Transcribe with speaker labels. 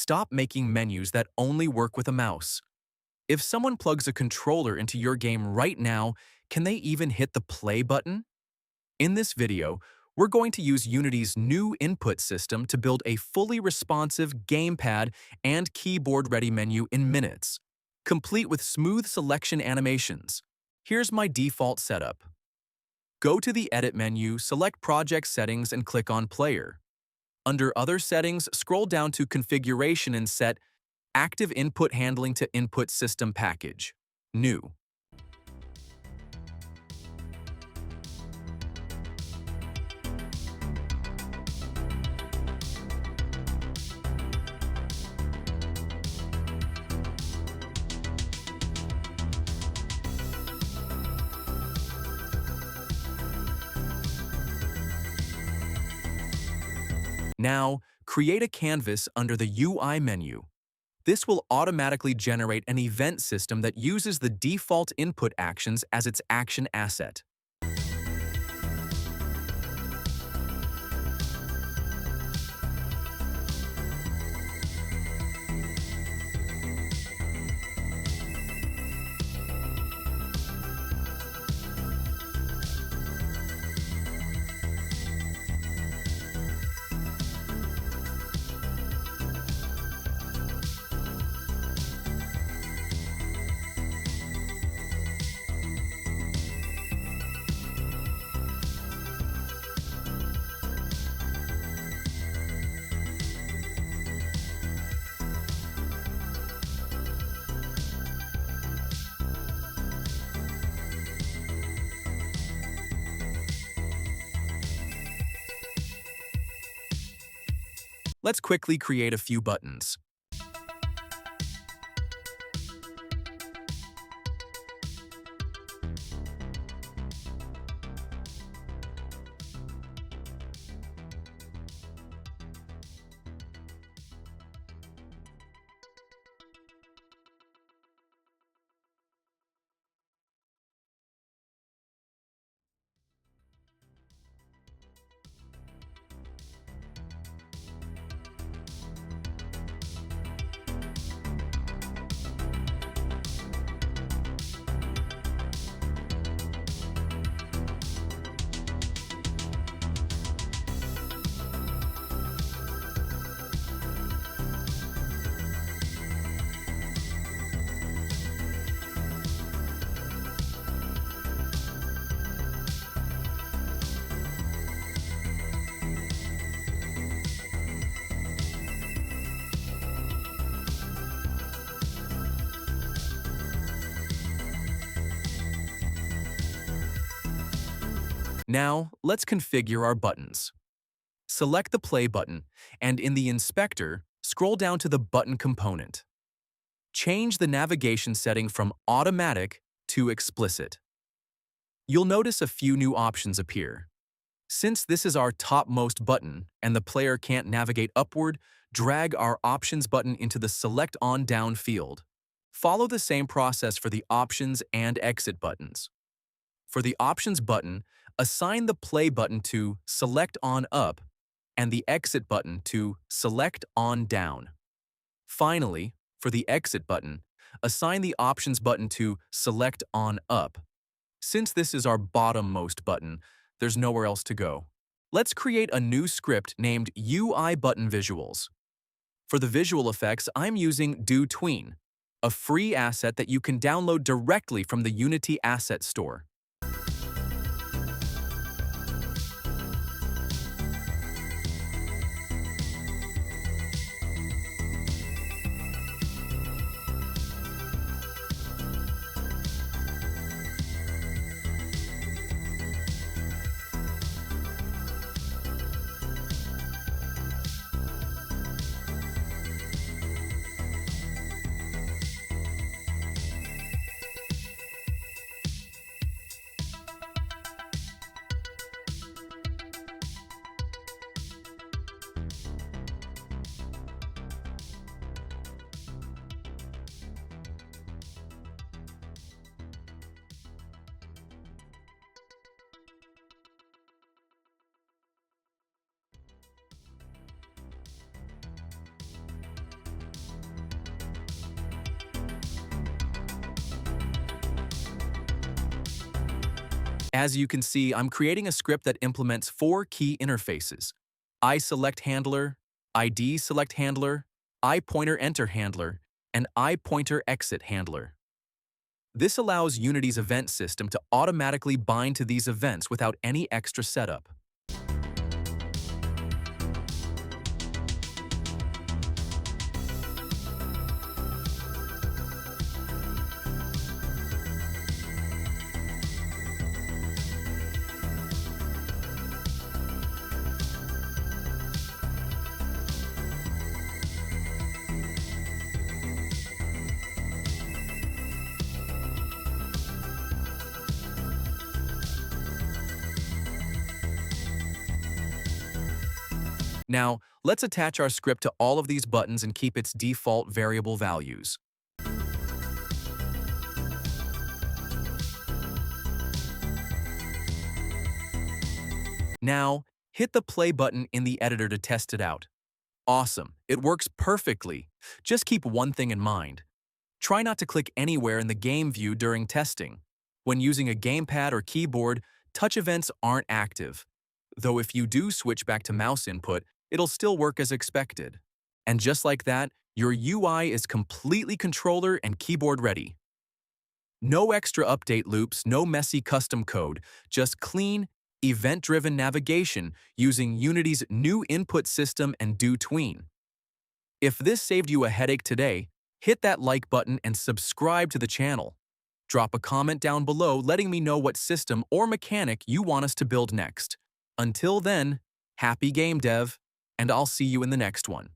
Speaker 1: Stop making menus that only work with a mouse. If someone plugs a controller into your game right now, can they even hit the play button? In this video, we're going to use Unity's new input system to build a fully responsive gamepad and keyboard-ready menu in minutes, complete with smooth selection animations. Here's my default setup. Go to the Edit menu, select Project Settings, and click on Player. Under Other Settings, scroll down to Configuration and set Active Input Handling to Input System Package. New. Now, create a canvas under the UI menu. This will automatically generate an event system that uses the default input actions as its action asset. Let's quickly create a few buttons. Now, let's configure our buttons. Select the Play button, and in the Inspector, scroll down to the Button component. Change the navigation setting from Automatic to Explicit. You'll notice a few new options appear. Since this is our topmost button and the player can't navigate upward, drag our Options button into the Select On Down field. Follow the same process for the Options and Exit buttons. For the Options button, assign the Play button to Select On Up and the Exit button to Select On Down. Finally, for the Exit button, assign the Options button to Select On Up. Since this is our bottommost button, there's nowhere else to go. Let's create a new script named UI Button Visuals. For the visual effects, I'm using DOTween, a free asset that you can download directly from the Unity Asset Store. As you can see, I'm creating a script that implements 4 key interfaces: iSelectHandler, IDSelectHandler, iPointerEnterHandler, and iPointerExitHandler. This allows Unity's event system to automatically bind to these events without any extra setup. Now, let's attach our script to all of these buttons and keep its default variable values. Now, hit the play button in the editor to test it out. Awesome, it works perfectly. Just keep one thing in mind. Try not to click anywhere in the game view during testing. When using a gamepad or keyboard, touch events aren't active. Though if you do switch back to mouse input, it'll still work as expected. And just like that, your UI is completely controller and keyboard ready. No extra update loops, no messy custom code, just clean, event-driven navigation using Unity's new input system and DOTween. If this saved you a headache today, hit that like button and subscribe to the channel. Drop a comment down below letting me know what system or mechanic you want us to build next. Until then, happy game dev, and I'll see you in the next one.